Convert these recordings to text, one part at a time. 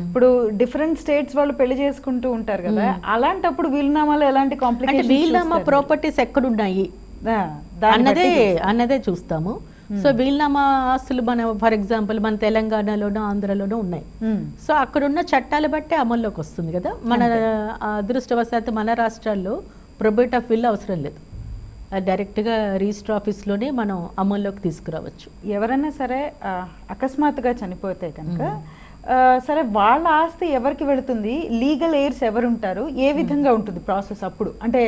ఇప్పుడు different states వాళ్ళు పెళ్లి చేసుకుంటూ ఉంటారు కదా, అలాంటప్పుడు వీలునామాలో ఎలాంటి అంటే కాంప్లికేషన్స్ వీలునామా ప్రాపర్టీస్ ఎక్కడున్నాయి అన్నదే చూస్తాము. సో వీలునామా ఆస్తులు మన ఫర్ ఎగ్జాంపుల్ మన తెలంగాణలోనూ ఆంధ్రలోనూ ఉన్నాయి. సో అక్కడున్న చట్టాలు బట్టి అమల్లోకి వస్తుంది కదా. మన అదృష్టవశాత్తు మన రాష్ట్రాల్లో ప్రొబేట్ ఆఫ్ విల్ అవసరం లేదు, డైరెక్ట్గా రిజిస్టర్ ఆఫీస్లోనే మనం అమల్లోకి తీసుకురావచ్చు. ఎవరైనా సరే అకస్మాత్తుగా చనిపోతే కనుక సరే వాళ్ళ ఆస్తి ఎవరికి వెళుతుంది, లీగల్ ఎయిర్స్ ఎవరు ఉంటారు, ఏ విధంగా ఉంటుంది ప్రాసెస్? అప్పుడు అంటే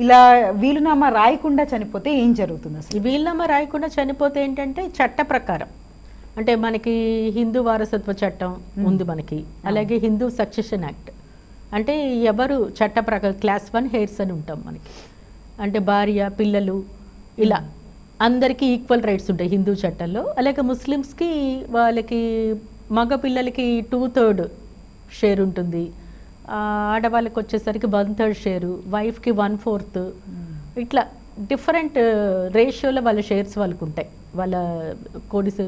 ఇలా వీలునామా రాయకుండా చనిపోతే ఏం జరుగుతుంది అసలు? వీలునామా రాయకుండా చనిపోతే ఏంటంటే చట్ట ప్రకారం, అంటే మనకి హిందూ వారసత్వ చట్టం ఉంది మనకి, అలాగే హిందూ సక్సెషన్ యాక్ట్, అంటే ఎవరు చట్ట ప్రకారం క్లాస్ 1 హెయిర్స్ అని ఉంటాం మనకి, అంటే భార్య పిల్లలు ఇలా అందరికీ ఈక్వల్ రైట్స్ ఉంటాయి హిందూ చట్టంలో. అలాగే ముస్లిమ్స్కి వాళ్ళకి మగ పిల్లలకి 2/3 షేర్ ఉంటుంది, ఆడవాళ్ళకి వచ్చేసరికి 1/3 షేరు, వైఫ్కి 1/4, ఇట్లా డిఫరెంట్ రేషియోలో వాళ్ళ షేర్స్ వాళ్ళకు ఉంటాయి వాళ్ళ కోడిసే.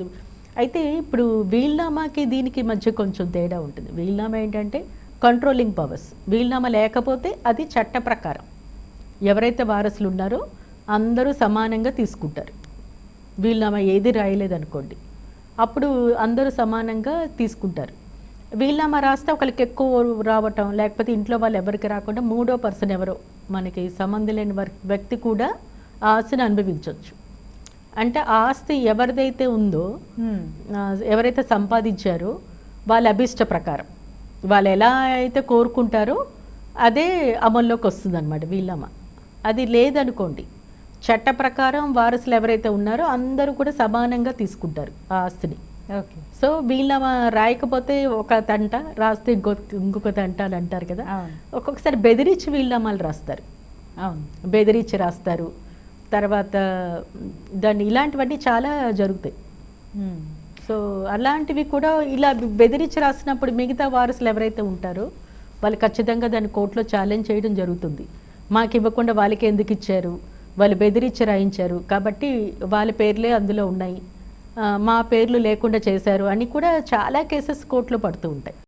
అయితే ఇప్పుడు వీలునామాకి దీనికి మధ్య కొంచెం తేడా ఉంటుంది. వీలునామా ఏంటంటే కంట్రోలింగ్ పవర్స్, వీలునామా లేకపోతే అది చట్ట ప్రకారం ఎవరైతే వారసులు ఉన్నారో అందరూ సమానంగా తీసుకుంటారు. వీలునామా ఏది రాయలేదనుకోండి, అప్పుడు అందరూ సమానంగా తీసుకుంటారు. వీలునామా రాస్తే ఒకరికి ఎక్కువ రావటం, లేకపోతే ఇంట్లో వాళ్ళు ఎవరికి రాకుండా మూడో పర్సన్ ఎవరో మనకి సంబంధం లేని వ్యక్తి కూడా ఆ ఆస్తిని అనుభవించవచ్చు. అంటే ఆ ఆస్తి ఎవరిదైతే ఉందో, ఎవరైతే సంపాదించారో వాళ్ళ అభిష్ట ప్రకారం వాళ్ళు ఎలా అయితే కోరుకుంటారో అదే అమల్లోకి వస్తుంది అనమాట వీలునామా. అది లేదనుకోండి, చట్ట ప్రకారం వారసులు ఎవరైతే ఉన్నారో అందరూ కూడా సమానంగా తీసుకుంటారు ఆ ఆస్తిని. ఓకే. సో వీలునామా రాయకపోతే ఒక తంట, రాస్తే ఇంకొక తంట అని అంటారు కదా. ఒక్కొక్కసారి బెదిరించి వీలునామాలు రాస్తారు, బెదిరించి రాస్తారు. తర్వాత దాన్ని ఇలాంటివన్నీ చాలా జరుగుతాయి. సో అలాంటివి కూడా ఇలా బెదిరించి రాసినప్పుడు మిగతా వారసులు ఎవరైతే ఉంటారో వాళ్ళు ఖచ్చితంగా దాన్ని కోర్టులో ఛాలెంజ్ చేయడం జరుగుతుంది. మాకు ఇవ్వకుండా వాళ్ళకి ఎందుకు ఇచ్చారు, వాళ్ళు బెదిరించి రాయించారు కాబట్టి వాళ్ళ పేర్లే అందులో ఉన్నాయి, మా పేర్లు లేకుండా చేశారు అని కూడా చాలా కేసెస్ కోర్టులో పడుతూ ఉంటాయి.